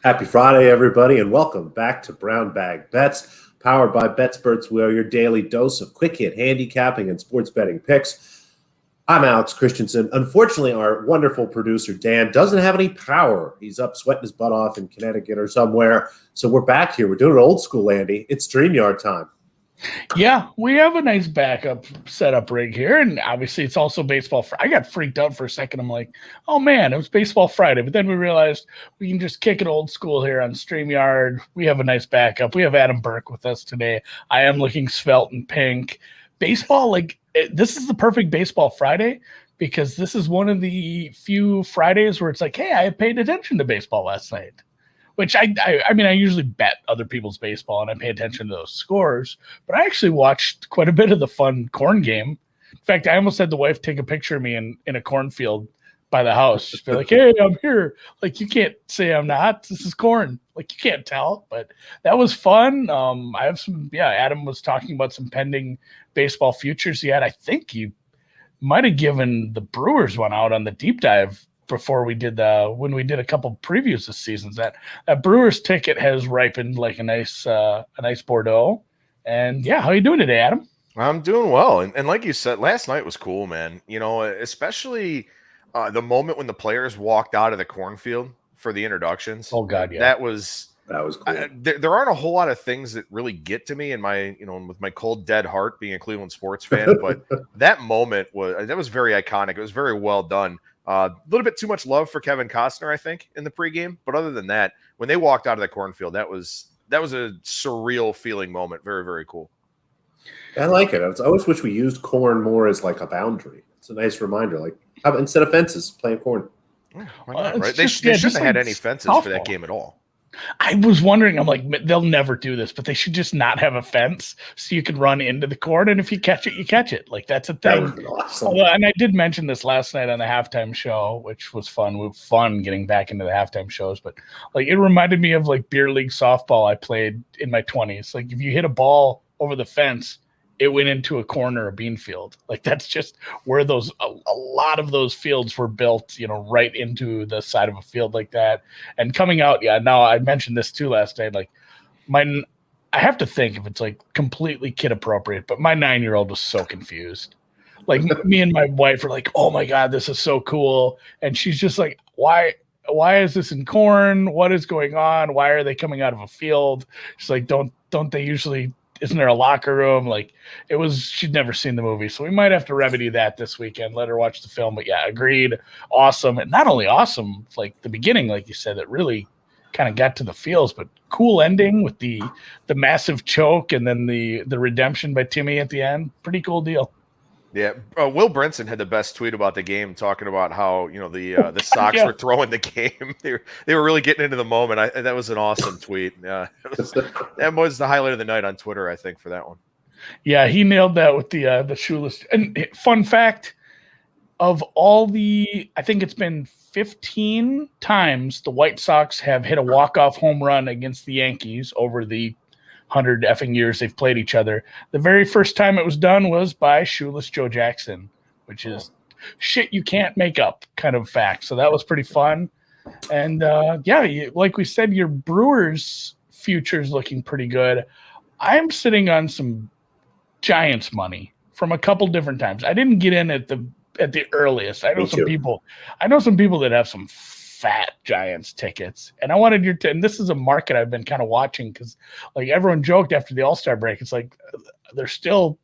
Happy Friday, everybody, and welcome back to Brown Bag Bets, powered by BETSPERTS. We are your daily dose of quick hit handicapping and sports betting picks. I'm Alex Christenson. Unfortunately, our wonderful producer, Dan, doesn't have any power. He's up sweating his butt off in Connecticut or somewhere. So we're back here. We're doing it old school, Andy. It's StreamYard time. Yeah, we have a nice backup setup rig here, and obviously it's also baseball. I got freaked out for a second. I'm like, oh man, it was baseball Friday, but then we realized we can just kick it old school here on StreamYard. We have a nice backup. We have Adam Burke with us today. I am looking svelte and pink. Baseball, this is the perfect baseball Friday because this is one of the few Fridays where it's like, hey, I paid attention to baseball last night. Which I usually bet other people's baseball and I pay attention to those scores, but I actually watched quite a bit of the fun corn game. In fact, I almost had the wife take a picture of me in a cornfield by the house, just be like, hey, I'm here. Like, you can't say I'm not. This is corn. Like, you can't tell, but that was fun. I have Adam was talking about some pending baseball futures he had. I think he might have given the Brewers one out on the deep dive before we did when we did a couple previews this season. That Brewers ticket has ripened like a nice Bordeaux. And yeah, how you doing today, Adam? I'm doing well. And like you said, last night was cool, man. You know, especially the moment when the players walked out of the cornfield for the introductions. Oh God, yeah. That was cool. There aren't a whole lot of things that really get to me in my, with my cold, dead heart being a Cleveland sports fan. But that moment was very iconic. It was very well done. A little bit too much love for Kevin Costner, I think, in the pregame. But other than that, when they walked out of the cornfield, that was a surreal feeling moment. Very, very cool. I like it. I always wish we used corn more as like a boundary. It's a nice reminder. Like, instead of fences, playing corn. Yeah, why not, right? They shouldn't have had any fences for that game at all. I was wondering, I'm like, they'll never do this, but they should just not have a fence so you can run into the corn, and if you catch it, you catch it. Like, that's a thing. That would be awesome. And I did mention this last night on the halftime show, which was fun. We were fun getting back into the halftime shows, but like, it reminded me of like beer league softball I played in my 20s. Like, if you hit a ball over the fence, it went into a corner, a bean field. Like, that's just where a lot of those fields were built, right into the side of a field like that. And coming out, now I mentioned this too last night, like I have to think if it's like completely kid appropriate, but my 9-year-old was so confused. Like, me and my wife are like, oh my God, this is so cool. And she's just like, why is this in corn? What is going on? Why are they coming out of a field? She's like, don't they usually, isn't there a locker room? Like, she'd never seen the movie. So we might have to remedy that this weekend, let her watch the film. But yeah, agreed. Awesome. And not only awesome, like the beginning, like you said, that really kind of got to the feels, but cool ending with the massive choke and then the redemption by Timmy at the end. Pretty cool deal. Yeah, Will Brinson had the best tweet about the game, talking about how the Sox were throwing the game. They were really getting into the moment. That was an awesome tweet. That was the highlight of the night on Twitter, I think, for that one. Yeah, he nailed that with the shoeless. And fun fact, of all I think it's been 15 times the White Sox have hit a walk-off home run against the Yankees over the 100 effing years they've played each other. The very first time it was done was by shoeless Joe Jackson, which is shit you can't make up kind of fact. So that was pretty fun. And like we said, your Brewers future's looking pretty good. I'm sitting on some Giants money from a couple different times. I didn't get in at the earliest. I know some people that have some fat Giants tickets, and I wanted and this is a market I've been kind of watching because like everyone joked after the All-Star break, it's like they're still,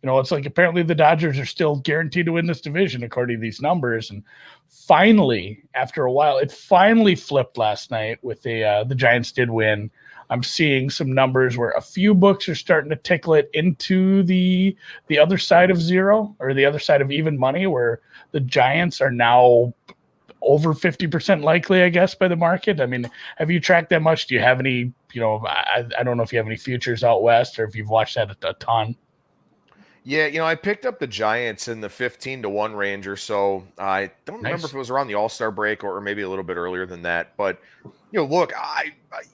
it's like apparently the Dodgers are still guaranteed to win this division according to these numbers. And finally, after a while, it finally flipped last night with the Giants did win. I'm seeing some numbers where a few books are starting to tickle it into the other side of zero, or the other side of even money, where the Giants are now over 50% likely, I guess, by the market. I mean, have you tracked that much? Do you have any, I don't know if you have any futures out west or if you've watched that a ton. Yeah, I picked up the Giants in the 15-1 range or so. I don't remember if it was around the All-Star break or maybe a little bit earlier than that. But, look,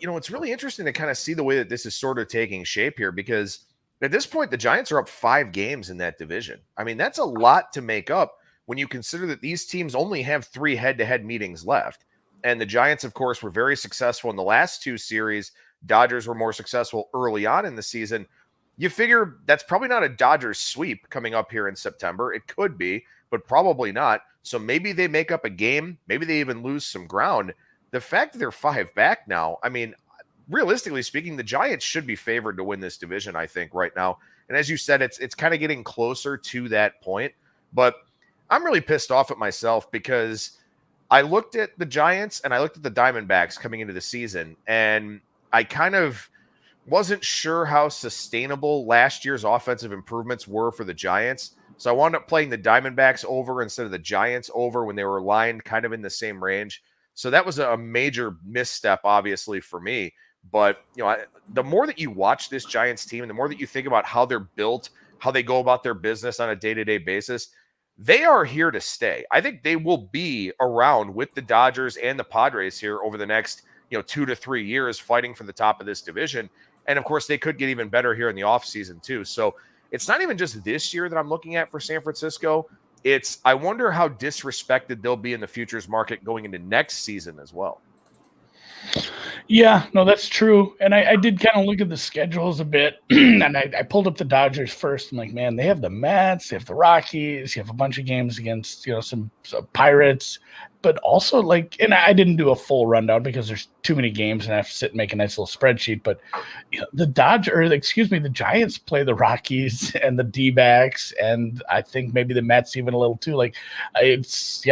it's really interesting to kind of see the way that this is sort of taking shape here, because at this point, the Giants are up 5 games in that division. I mean, that's a lot to make up when you consider that these teams only have 3 head-to-head meetings left. And the Giants, of course, were very successful in the last 2 series. Dodgers were more successful early on in the season. You figure that's probably not a Dodgers sweep coming up here in September. It could be, but probably not. So maybe they make up a game. Maybe they even lose some ground. The fact that they're 5 back now, I mean, realistically speaking, the Giants should be favored to win this division, I think, right now. And as you said, it's kind of getting closer to that point. But I'm really pissed off at myself because I looked at the Giants and I looked at the Diamondbacks coming into the season, and I kind of wasn't sure how sustainable last year's offensive improvements were for the Giants. So I wound up playing the Diamondbacks over instead of the Giants over when they were aligned kind of in the same range. So that was a major misstep, obviously, for me. But, the more that you watch this Giants team and the more that you think about how they're built, how they go about their business on a day-to-day basis, they are here to stay. I think they will be around with the Dodgers and the Padres here over the next, 2 to 3 years fighting for the top of this division. And, of course, they could get even better here in the offseason, too. So it's not even just this year that I'm looking at for San Francisco. I wonder how disrespected they'll be in the futures market going into next season as well. Yeah, no, that's true. And I did kind of look at the schedules a bit, and I pulled up the Dodgers first. I'm like, man, they have the Mets, they have the Rockies, you have a bunch of games against, some Pirates, but also and I didn't do a full rundown because there's too many games and I have to sit and make a nice little spreadsheet. But the Giants play the Rockies and the D-backs, and I think maybe the Mets even a little too.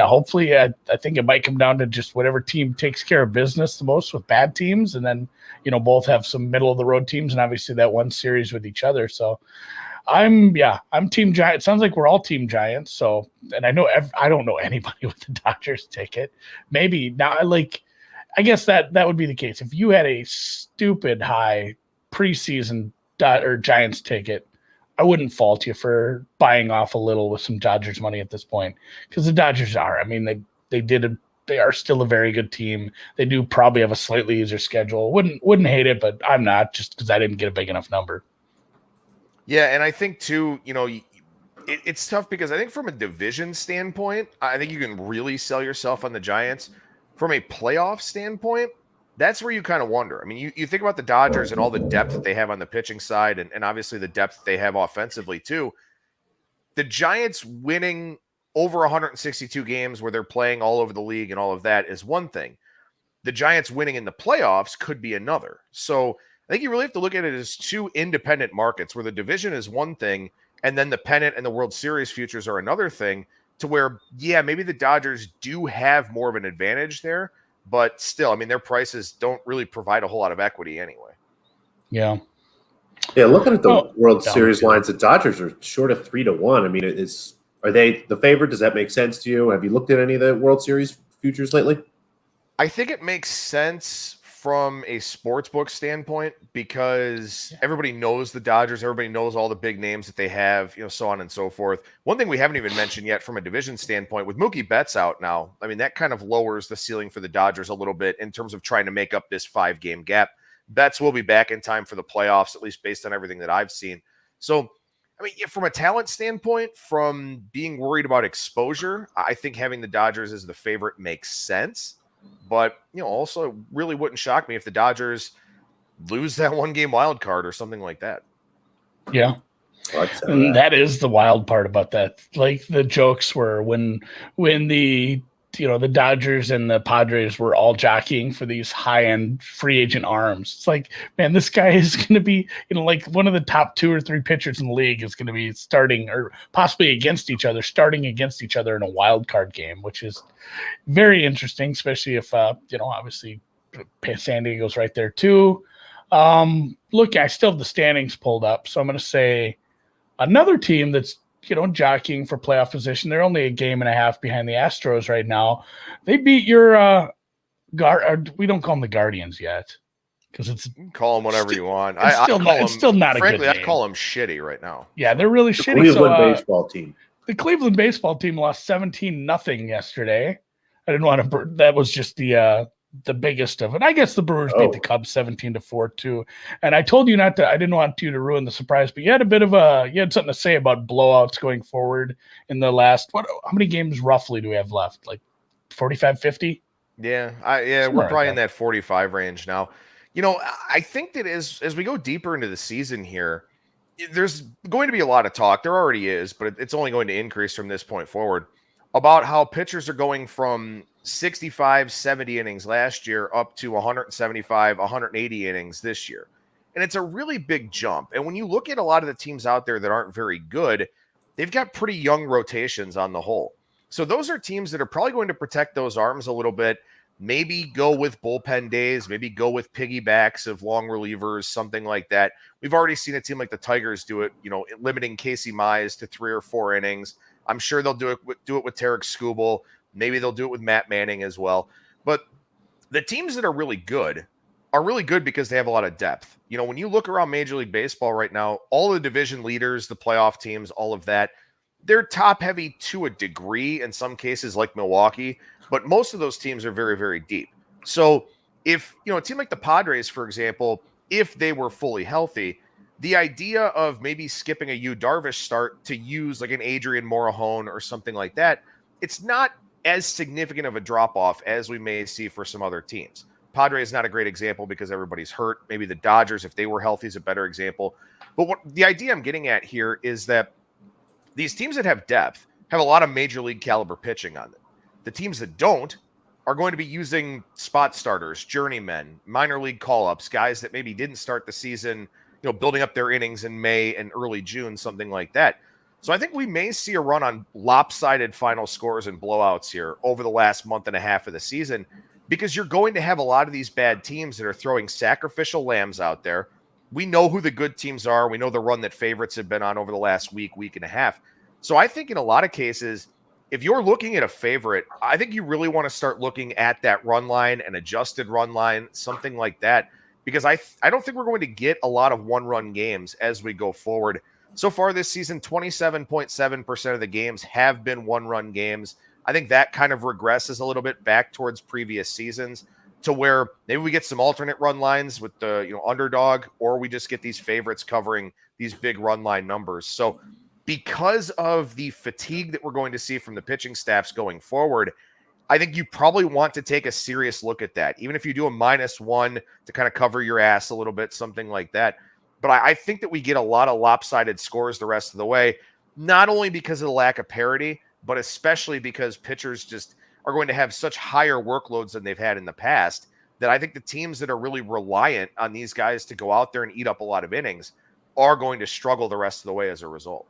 Hopefully I think it might come down to just whatever team takes care of business the most with bad teams, and then both have some middle of the road teams, and obviously that one series with each other. So I'm Team Giants. Sounds like we're all Team Giants. So, and I don't know anybody with the Dodgers ticket. Maybe now, I guess that would be the case. If you had a stupid high preseason Giants ticket, I wouldn't fault you for buying off a little with some Dodgers money at this point, because the Dodgers are. I mean, they are still a very good team. They do probably have a slightly easier schedule. Wouldn't hate it, but I'm not, just because I didn't get a big enough number. Yeah, and I think, too, it's tough because I think from a division standpoint, I think you can really sell yourself on the Giants. From a playoff standpoint, that's where you kind of wonder. I mean, you think about the Dodgers and all the depth that they have on the pitching side and obviously the depth that they have offensively, too. The Giants winning over 162 games where they're playing all over the league and all of that is one thing. The Giants winning in the playoffs could be another. So I think you really have to look at it as 2 independent markets where the division is one thing and then the pennant and the World Series futures are another thing, to where, maybe the Dodgers do have more of an advantage there, but still, I mean, their prices don't really provide a whole lot of equity anyway. Yeah. Yeah, looking at the World Series lines, the Dodgers are short of 3-1. I mean, are they the favorite? Does that make sense to you? Have you looked at any of the World Series futures lately? I think it makes sense from a sportsbook standpoint because everybody knows the Dodgers, everybody knows all the big names that they have, so on and so forth. One thing we haven't even mentioned yet from a division standpoint, with Mookie Betts out now, I mean, that kind of lowers the ceiling for the Dodgers a little bit in terms of trying to make up this 5-game gap. Betts will be back in time for the playoffs, at least based on everything that I've seen. So, I mean, from a talent standpoint, from being worried about exposure, I think having the Dodgers as the favorite makes sense. But, also really wouldn't shock me if the Dodgers lose that 1-game wild card or something like that. Yeah. And that is the wild part about that. Like, the jokes were when the the Dodgers and the Padres were all jockeying for these high-end free agent arms. It's like, man, this guy is going to be, one of the top 2 or 3 pitchers in the league is going to be starting, or possibly starting against each other in a wild card game, which is very interesting, especially if, obviously San Diego's right there too. Look, I still have the standings pulled up, so I'm going to say another team that's jockeying for playoff position. They're only a game and a half behind the Astros right now. They beat your we don't call them the Guardians yet, because it's call them whatever you want. It's still not a good name. I call them shitty right now. Yeah, they're really shitty. Cleveland baseball team. The Cleveland baseball team lost 17-0 yesterday. I didn't want to. That was just the biggest of it. I guess the Brewers beat the Cubs 17-4 too. And I told you I didn't want you to ruin the surprise, but you had something to say about blowouts going forward in the last, how many games roughly do we have left? Like 45, 50? Yeah, Somewhere we're like probably in that. that 45 range now. I think that as we go deeper into the season here, there's going to be a lot of talk. There already is, but it's only going to increase from this point forward about how pitchers are going from 65, 70 innings last year up to 175, 180 innings this year. And it's a really big jump. And when you look at a lot of the teams out there that aren't very good, they've got pretty young rotations on the whole. So those are teams that are probably going to protect those arms a little bit. Maybe go with bullpen days, maybe go with piggybacks of long relievers, something like that. We've already seen a team like the Tigers do it, limiting Casey Mize to 3 or 4 innings. I'm sure they'll do it with Tarek Skubal. Maybe they'll do it with Matt Manning as well. But the teams that are really good because they have a lot of depth. When you look around Major League Baseball right now, all the division leaders, the playoff teams, all of that, they're top heavy to a degree in some cases, like Milwaukee, but most of those teams are very, very deep. So if, a team like the Padres, for example, if they were fully healthy, the idea of maybe skipping a Yu Darvish start to use like an Adrian Morejon or something like that, it's not as significant of a drop-off as we may see for some other teams. Padres is not a great example because everybody's hurt. Maybe the Dodgers, if they were healthy, is a better example. But what the idea I'm getting at here is that these teams that have depth have a lot of major league caliber pitching on them. The teams that don't are going to be using spot starters, journeymen, minor league call-ups, guys that maybe didn't start the season, building up their innings in May and early June, something like that. So I think we may see a run on lopsided final scores and blowouts here over the last month and a half of the season, because you're going to have a lot of these bad teams that are throwing sacrificial lambs out there. We know who the good teams are. We know the run that favorites have been on over the last week and a half. So I think in a lot of cases, if you're looking at a favorite, I think you really want to start looking at that run line, an adjusted run line, something like that, because I don't think we're going to get a lot of one-run games as we go forward. So far this season, 27.7% of the games have been one-run games. I think that kind of regresses a little bit back towards previous seasons to where maybe we get some alternate run lines with the underdog, or we just get these favorites covering these big run line numbers. So because of the fatigue that we're going to see from the pitching staffs going forward, I think you probably want to take a serious look at that. Even if you do a -1 to kind of cover your ass a little bit, something like that. But I think that we get a lot of lopsided scores the rest of the way, not only because of the lack of parity, but especially because pitchers just are going to have such higher workloads than they've had in the past, that I think the teams that are really reliant on these guys to go out there and eat up a lot of innings are going to struggle the rest of the way as a result.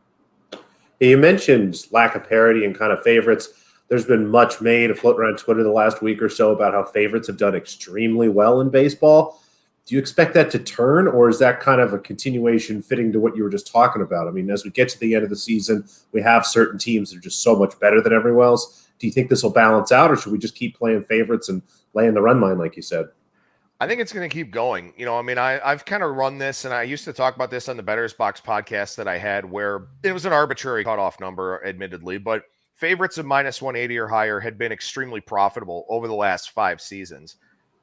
You mentioned lack of parity and kind of favorites. There's been much made floating around Twitter the last week or so about how favorites have done extremely well in baseball. Do you expect that to turn, or is that kind of a continuation fitting to what you were just talking about? I mean, as we get to the end of the season, we have certain teams that are just so much better than everyone else. Do you think this will balance out, or should we just keep playing favorites and laying the run line, like you said? I think it's going to keep going. I've kind of run this, and I used to talk about this on the Bettor's Box podcast that I had, where it was an arbitrary cutoff number, admittedly, but favorites of -180 or higher had been extremely profitable over the last 5 seasons.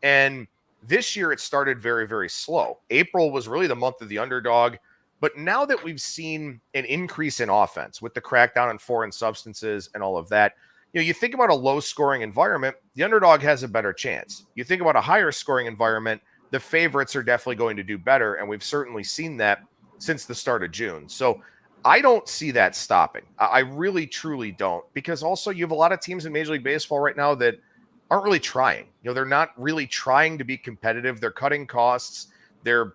And this year it started very, very slow. April was really the month of the underdog. But now that we've seen an increase in offense with the crackdown on foreign substances and all of that, you think about a low-scoring environment, the underdog has a better chance. You think about a higher-scoring environment, the favorites are definitely going to do better, and we've certainly seen that since the start of June. So I don't see that stopping. I really, truly don't, because also you have a lot of teams in Major League Baseball right now that aren't really trying. They're not really trying to be competitive. They're cutting costs. They're,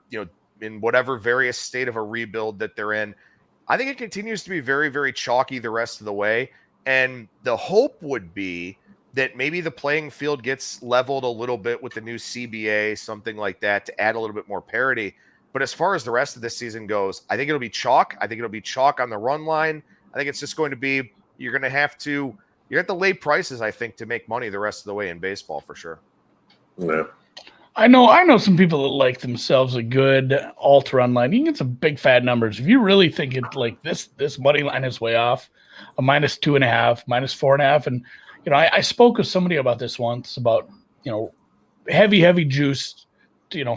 in whatever various state of a rebuild that they're in. I think it continues to be very, very chalky the rest of the way. And the hope would be that maybe the playing field gets leveled a little bit with the new CBA, something like that, to add a little bit more parity. But as far as the rest of this season goes, I think it'll be chalk. I think it'll be chalk on the run line. I think it's just going to be, you're going to have to lay prices, I think, to make money the rest of the way in baseball for sure. Yeah. I know some people that like themselves a good alt run line. You can get some big fat numbers. If you really think it like this money line is way off, a -2.5, -4.5. And, I spoke with somebody about this once about, heavy juice,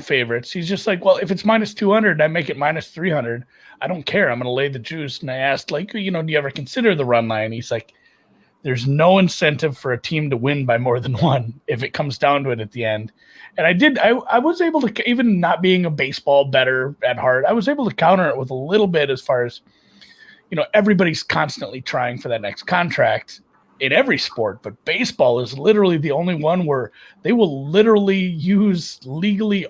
favorites. He's just like, well, if it's -200 and I make it -300, I don't care. I'm going to lay the juice. And I asked, do you ever consider the run line? He's like, there's no incentive for a team to win by more than one if it comes down to it at the end. And I was able to, even not being a baseball bettor at heart, I was able to counter it with a little bit as far as, everybody's constantly trying for that next contract in every sport, but baseball is literally the only one where they will literally use legally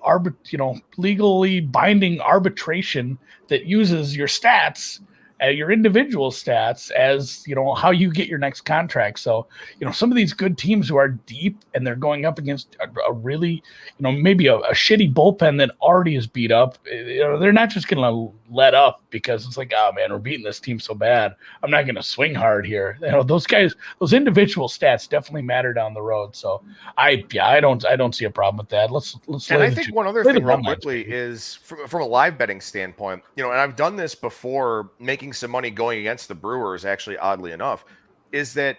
binding arbitration that uses your stats, your individual stats, as how you get your next contract. So some of these good teams who are deep and they're going up against a really maybe a shitty bullpen that already is beat up, they're not just gonna let up because it's like, oh man, we're beating this team so bad, I'm not gonna swing hard here. Those guys, those individual stats definitely matter down the road. So I don't see a problem with that. Let's and I think one other thing real quickly is from a live betting standpoint, and I've done this before, making some money going against the Brewers, actually, oddly enough, is that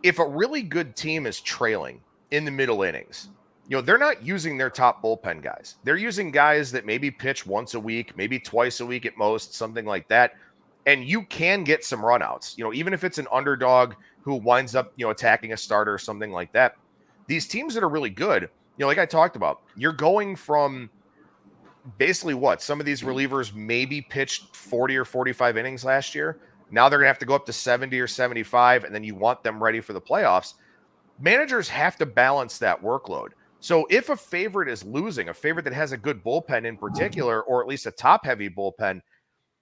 if a really good team is trailing in the middle innings, they're not using their top bullpen guys. They're using guys that maybe pitch once a week, maybe twice a week at most, something like that. And you can get some runouts, even if it's an underdog who winds up, attacking a starter or something like that. These teams that are really good, like I talked about, you're going from basically some of these relievers maybe pitched 40 or 45 innings last year. Now they're going to have to go up to 70 or 75, and then you want them ready for the playoffs. Managers have to balance that workload. So if a favorite is losing, a favorite that has a good bullpen in particular, or at least a top-heavy bullpen,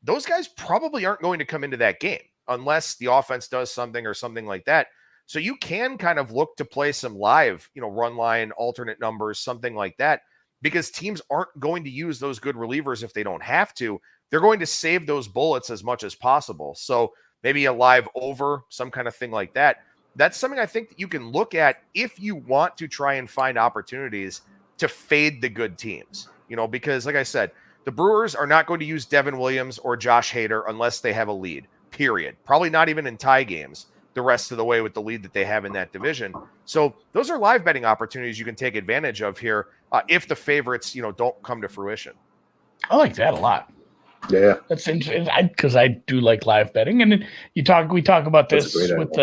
those guys probably aren't going to come into that game unless the offense does something or something like that. So you can kind of look to play some live, run line, alternate numbers, something like that, because teams aren't going to use those good relievers if they don't have to. They're going to save those bullets as much as possible. So maybe a live over, some kind of thing like that. That's something I think that you can look at if you want to try and find opportunities to fade the good teams, because like I said, the Brewers are not going to use Devin Williams or Josh Hader unless they have a lead, period. Probably not even in tie games the rest of the way with the lead that they have in that division. So those are live betting opportunities you can take advantage of here if the favorites, don't come to fruition. I like that a lot. Yeah, that's interesting because I do like live betting, and we talk about this with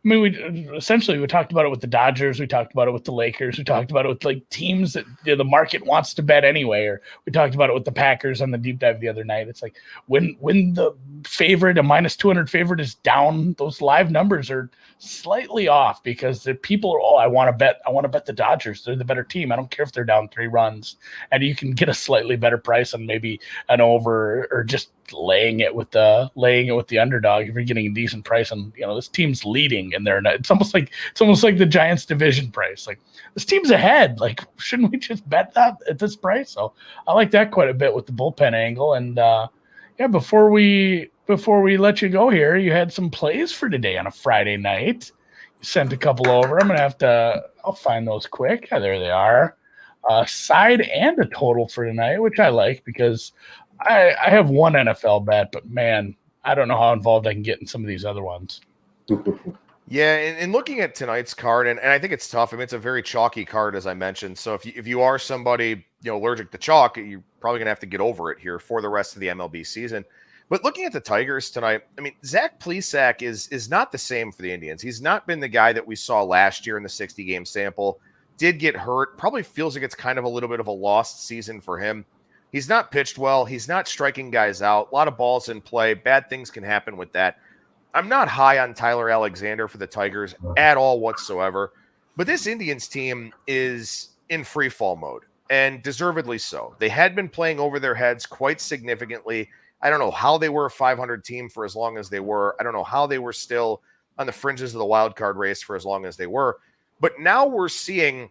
we talked about it with the Dodgers, we talked about it with the Lakers, we talked about it with like teams that the market wants to bet anyway, or we talked about it with the Packers on the deep dive the other night. It's like when the favorite, a minus 200 favorite, is down, those live numbers are slightly off because the people are, I want to bet the Dodgers. They're the better team. I don't care if they're down 3 runs, and you can get a slightly better price on maybe an over, or just laying it with the underdog if you're getting a decent price on this team's leading and they're not. It's almost like the Giants division price. Like, this team's ahead. Like, shouldn't we just bet that at this price? So I like that quite a bit with the bullpen angle. And before we let you go here, you had some plays for today on a Friday night. You sent a couple over. I'll find those quick. Yeah, there they are. Side and a total for tonight, which I like because I have one NFL bet, but man, I don't know how involved I can get in some of these other ones. Yeah, and looking at tonight's card, and I think it's tough. I mean, it's a very chalky card, as I mentioned. So if you are somebody allergic to chalk, you're probably gonna have to get over it here for the rest of the MLB season. But looking at the Tigers tonight, I mean, Zach Plesac is not the same for the Indians. He's not been the guy that we saw last year in the 60-game sample. Did get hurt. Probably feels like it's kind of a little bit of a lost season for him. He's not pitched well. He's not striking guys out. A lot of balls in play. Bad things can happen with that. I'm not high on Tyler Alexander for the Tigers at all whatsoever. But this Indians team is in free fall mode, and deservedly so. They had been playing over their heads quite significantly. I don't know how they were a 500 team for as long as they were. I don't know how they were still on the fringes of the wild card race for as long as they were. But now we're seeing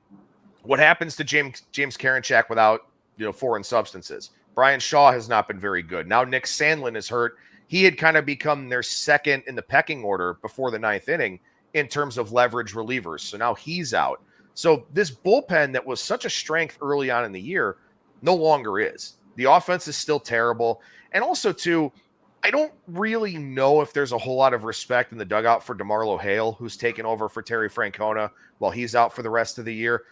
what happens to James Karinchak without foreign substances. Brian Shaw has not been very good. Now Nick Sandlin is hurt. He had kind of become their second in the pecking order before the 9th inning in terms of leverage relievers. So now he's out. So this bullpen that was such a strength early on in the year no longer is. The offense is still terrible. And also, too, I don't really know if there's a whole lot of respect in the dugout for DeMarlo Hale, who's taken over for Terry Francona while he's out for the rest of the year.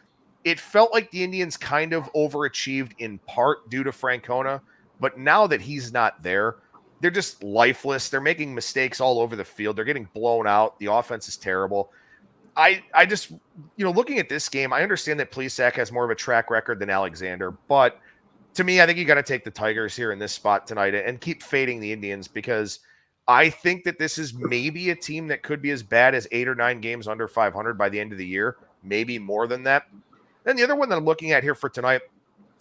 It felt like the Indians kind of overachieved in part due to Francona, but now that he's not there, they're just lifeless. They're making mistakes all over the field. They're getting blown out. The offense is terrible. I just, looking at this game, I understand that Plesac has more of a track record than Alexander, but to me, I think you got to take the Tigers here in this spot tonight and keep fading the Indians, because I think that this is maybe a team that could be as bad as 8 or 9 games under 500 by the end of the year, maybe more than that. Then the other one that I'm looking at here for tonight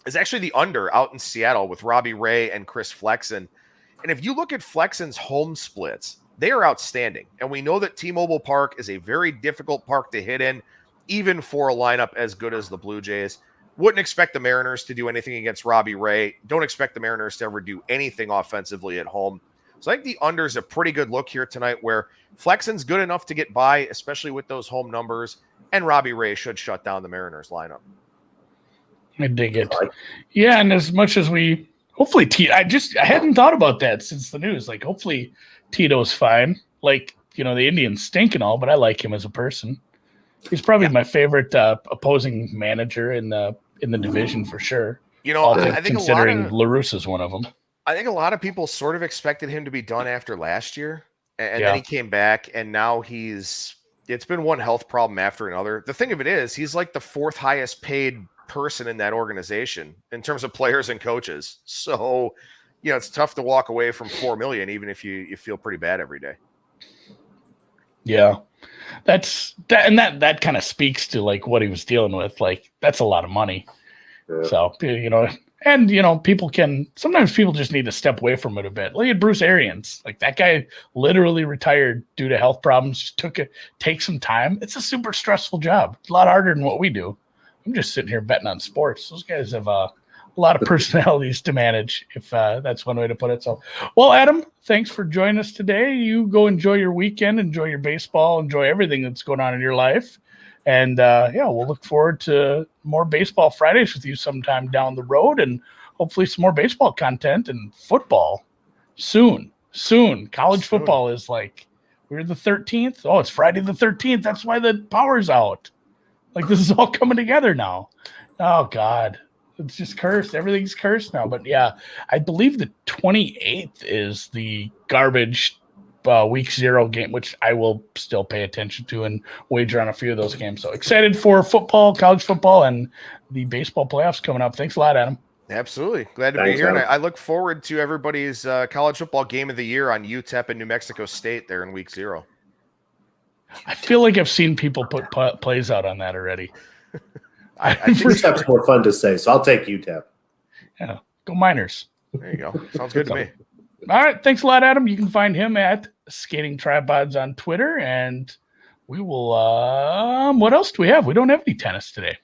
is actually the under out in Seattle with Robbie Ray and Chris Flexen. And if you look at Flexen's home splits, they are outstanding. And we know that T-Mobile Park is a very difficult park to hit in, even for a lineup as good as the Blue Jays. Wouldn't expect the Mariners to do anything against Robbie Ray. Don't expect the Mariners to ever do anything offensively at home. So I think the under is a pretty good look here tonight, where Flexen's good enough to get by, especially with those home numbers, and Robbie Ray should shut down the Mariners lineup. I dig it. Yeah, and as much as hopefully I hadn't thought about that since the news. Like, hopefully Tito's fine. Like, the Indians stink and all, but I like him as a person. He's probably my favorite opposing manager in the division for sure. I think considering La Russa's one of them. I think a lot of people sort of expected him to be done after last year, and then he came back, and now it's been one health problem after another. The thing of it is, he's like the 4th highest paid person in that organization in terms of players and coaches. So, it's tough to walk away from $4 million, even if you feel pretty bad every day. Yeah, that kind of speaks to like what he was dealing with. Like, that's a lot of money. Yeah. So, sometimes people just need to step away from it a bit. Look at Bruce Arians. Like, that guy literally retired due to health problems. Take some time. It's a super stressful job. It's a lot harder than what we do. I'm just sitting here betting on sports. Those guys have a lot of personalities to manage, if that's one way to put it. So, well, Adam, thanks for joining us today. You go enjoy your weekend, enjoy your baseball, enjoy everything that's going on in your life. And, we'll look forward to more Baseball Fridays with you sometime down the road, and hopefully some more baseball content and football soon. College football is like, we're the 13th. Oh, it's Friday the 13th. That's why the power's out. Like, this is all coming together now. Oh, God. It's just cursed. Everything's cursed now. But, yeah, I believe the 28th is the garbage week 0 game, which I will still pay attention to and wager on a few of those games. So excited for football, college football, and the baseball playoffs coming up. Thanks a lot, Adam. Absolutely. Glad to be here. And I look forward to everybody's college football game of the year on UTEP and New Mexico State there in week 0. I feel like I've seen people put plays out on that already. I think UTEP's more fun to say, so I'll take UTEP. Yeah, go Miners. There you go. Sounds good to me. All right. Thanks a lot, Adam. You can find him at Skating Tripods on Twitter. And we will what else do we have? We don't have any tennis today.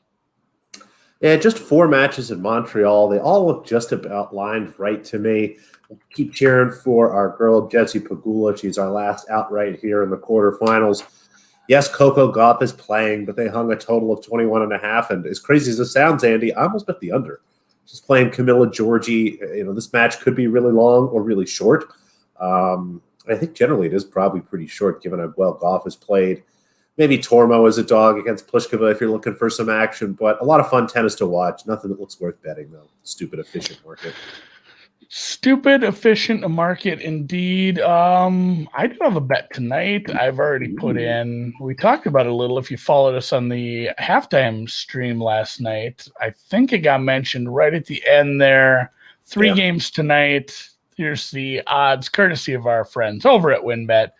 Yeah, just 4 matches in Montreal. They all look just about lined right to me. We'll keep cheering for our girl, Jessie Pegula. She's our last outright here in the quarterfinals. Yes, Coco Gauff is playing, but they hung a total of 21.5. And as crazy as it sounds, Andy, I almost bet the under. She's playing Camilla Giorgi. This match could be really long or really short. I think generally it is probably pretty short, given how well Gauff has played. Maybe Tormo as a dog against Pliskova if you're looking for some action, but a lot of fun tennis to watch. Nothing that looks worth betting, though. Stupid efficient market. Stupid efficient market, indeed. I do have a bet tonight. I've already put in. We talked about it a little. If you followed us on the halftime stream last night, I think it got mentioned right at the end there. 3 games tonight. Here's the odds, courtesy of our friends over at WinBet.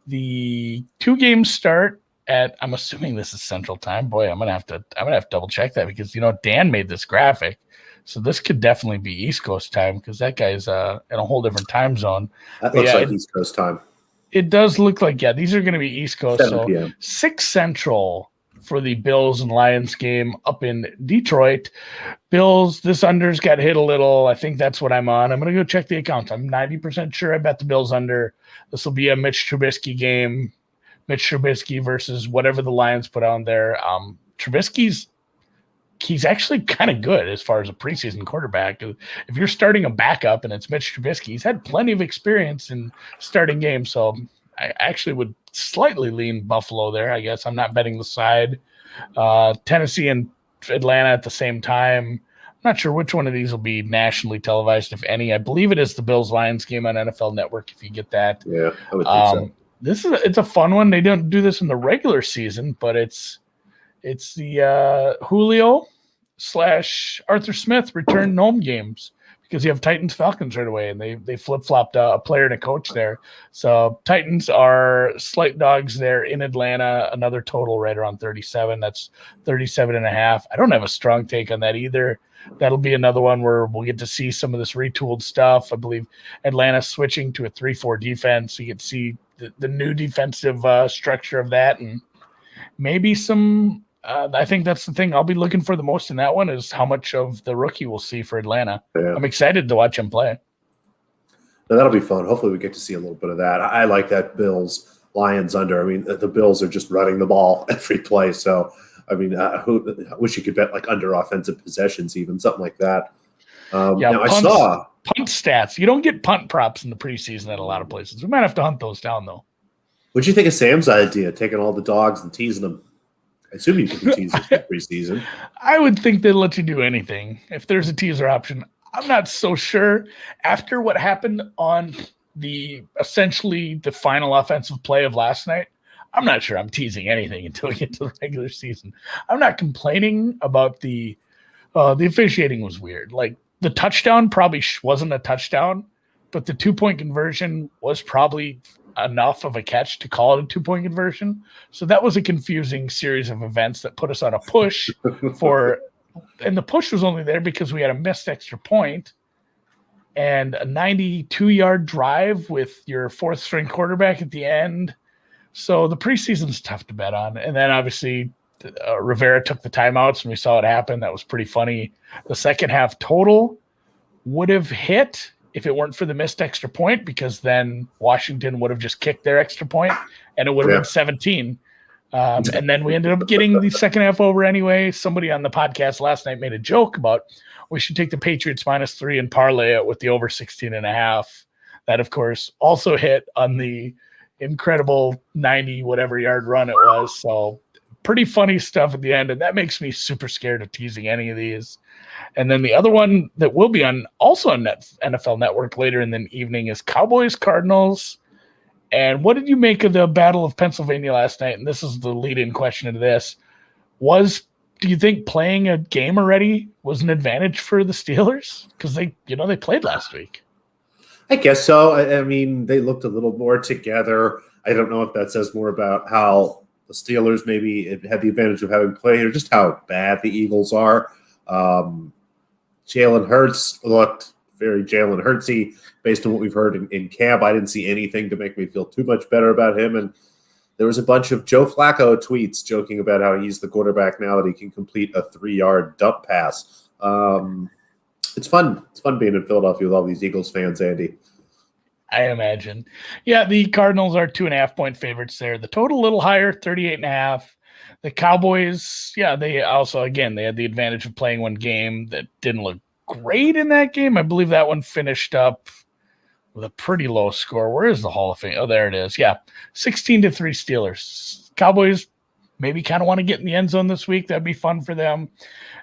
The 2 games start at, I'm assuming this is Central Time. Boy, I'm gonna have to double check that, because Dan made this graphic, so this could definitely be East Coast time, because that guy's in a whole different time zone. That looks like East Coast time. It does look like these are going to be East Coast. 7 p.m. 6 Central for the Bills and Lions game up in Detroit. Bills, this under's got hit a little. I think that's what I'm on. I'm going to go check the accounts. I'm 90% sure I bet the Bills under. This will be a Mitch Trubisky game. Mitch Trubisky versus whatever the Lions put on there. He's actually kind of good as far as a preseason quarterback. If you're starting a backup and it's Mitch Trubisky, he's had plenty of experience in starting games. So I actually would slightly lean Buffalo there. I guess I'm not betting the side. Tennessee and Atlanta at the same time. not sure which one of these will be nationally televised, if any. I believe it is the Bills-Lions game on NFL Network, if you get that. Yeah, I would think so. It's a fun one. They don't do this in the regular season, but it's the Julio / Arthur Smith return home games, because you have Titans Falcons right away, and they flip-flopped a player and a coach there. So Titans are slight dogs there in Atlanta, another total right around 37. That's 37.5. I don't have a strong take on that either. That'll be another one where we'll get to see some of this retooled stuff. I believe Atlanta switching to a 3-4 defense. So you get to see the new defensive structure of that, and maybe some I think that's the thing I'll be looking for the most in that one, is how much of the rookie we'll see for Atlanta. Yeah. I'm excited to watch him play. No, that'll be fun. Hopefully we get to see a little bit of that. I like that Bills-Lions under. I mean, the Bills are just running the ball every play. So, I mean, I wish you could bet like under offensive possessions, even something like that. I saw punt stats. You don't get punt props in the preseason at a lot of places. We might have to hunt those down, though. What'd you think of Sam's idea, taking all the dogs and teasing them? I assume you can do teasers in preseason. I would think they'd let you do anything if there's a teaser option. I'm not so sure. After what happened on essentially the final offensive play of last night, I'm not sure I'm teasing anything until we get to the regular season. I'm not complaining about the officiating was weird. Like, the touchdown probably wasn't a touchdown, but the 2-point conversion was probably enough of a catch to call it a 2-point conversion. So that was a confusing series of events that put us on a push and the push was only there because we had a missed extra point and a 92-yard drive with your fourth string quarterback at the end. So the preseason's tough to bet on. And then obviously Rivera took the timeouts and we saw it happen. That was pretty funny. The second half total would have hit if it weren't for the missed extra point, because then Washington would have just kicked their extra point and it would have been 17. And then we ended up getting the second half over anyway. Somebody on the podcast last night made a joke about we should take the Patriots -3 and parlay it with the over 16.5. That, of course, also hit on the incredible 90 whatever yard run it was. So pretty funny stuff at the end. And that makes me super scared of teasing any of these. And then the other one that will be also on NFL Network later in the evening is Cowboys-Cardinals. And what did you make of the Battle of Pennsylvania last night? And this is the lead-in question into this. Do you think playing a game already was an advantage for the Steelers? Because they played last week. I guess so. I mean, they looked a little more together. I don't know if that says more about how the Steelers maybe had the advantage of having played or just how bad the Eagles are. Jalen Hurts looked very Jalen Hurtsy based on what we've heard in camp. I didn't see anything to make me feel too much better about him. And there was a bunch of Joe Flacco tweets joking about how he's the quarterback now that he can complete a 3-yard dump pass. It's fun. It's fun being in Philadelphia with all these Eagles fans, Andy. I imagine. Yeah, the Cardinals are 2.5-point favorites there. The total a little higher, 38.5. The Cowboys, they had the advantage of playing one game that didn't look great in that game. I believe that one finished up with a pretty low score. Where is the Hall of Fame? Oh, there it is. Yeah, 16-3 Steelers. Cowboys maybe kind of want to get in the end zone this week. That'd be fun for them.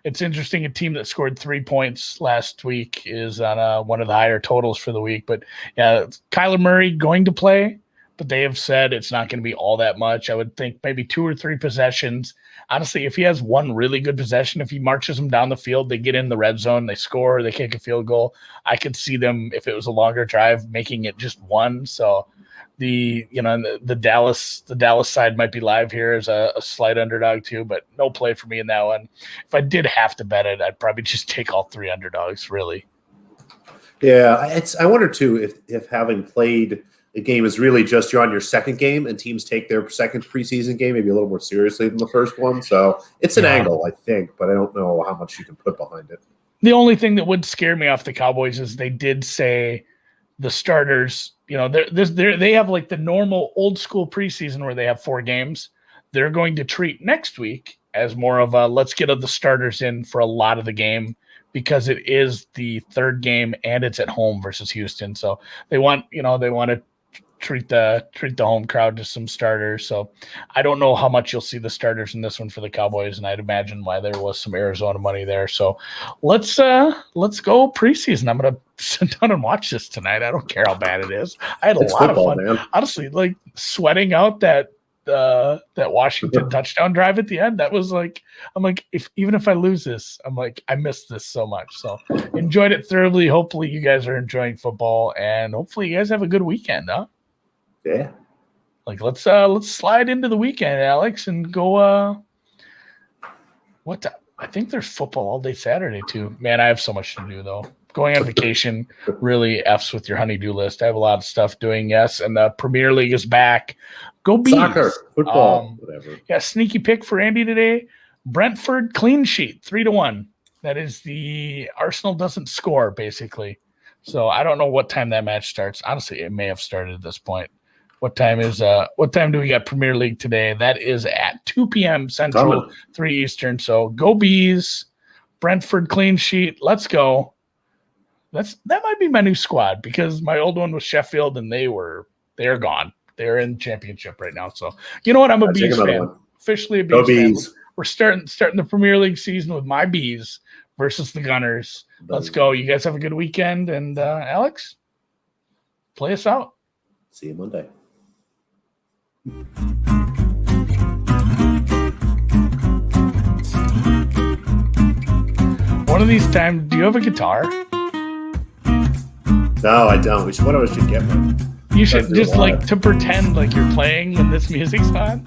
It's interesting. A team that scored 3 points last week is on one of the higher totals for the week. But yeah, Kyler Murray going to play, but they have said it's not going to be all that much. I would think maybe 2 or 3 possessions. Honestly, if he has one really good possession, if he marches them down the field, they get in the red zone, they score, they kick a field goal. I could see them, if it was a longer drive, making it just one. So the Dallas side might be live here as a slight underdog too, but no play for me in that one. If I did have to bet it, I'd probably just take all 3 underdogs, really. Yeah, I wonder too if having played the game is really just you're on your second game and teams take their second preseason game maybe a little more seriously than the first one. So it's an angle, I think, but I don't know how much you can put behind it. The only thing that would scare me off the Cowboys is they did say the starters, they have like the normal old school preseason where they have 4 games. They're going to treat next week as more of a let's get the starters in for a lot of the game, because it is the third game and it's at home versus Houston. So they want to treat the home crowd to some starters. So I don't know how much you'll see the starters in this one for the Cowboys, and I'd imagine why there was some Arizona money there. So let's go preseason. I'm gonna sit down and watch this tonight. I don't care how bad it is. I had a lot of fun, man. Honestly, like sweating out that Washington touchdown drive at the end. That was like, I'm like, even if I lose this, I'm like, I missed this so much. So enjoyed it thoroughly. Hopefully you guys are enjoying football, and hopefully you guys have a good weekend, huh? Yeah. Like let's slide into the weekend, Alex, and go I think there's football all day Saturday too. Man, I have so much to do though. Going on vacation really F's with your honey-do list. I have a lot of stuff doing, yes, and the Premier League is back. Go Bees. Soccer, football, whatever. Yeah, sneaky pick for Andy today. Brentford clean sheet, 3-1. That is the Arsenal doesn't score, basically. So I don't know what time that match starts. Honestly, it may have started at this point. What time do we got Premier League today? That is at 2 p.m. Central, 3 Eastern. So go Bees. Brentford clean sheet. Let's go. That might be my new squad because my old one was Sheffield and they're gone. They're in championship right now. So you know what? I'm a Bees fan. Officially a Bees fan. We're starting the Premier League season with my Bees versus the Gunners. Let's go. You guys have a good weekend. And Alex, play us out. See you Monday. One of these times, do you have a guitar? No, I don't. What I should get one. You should just like to pretend like you're playing when this music's on.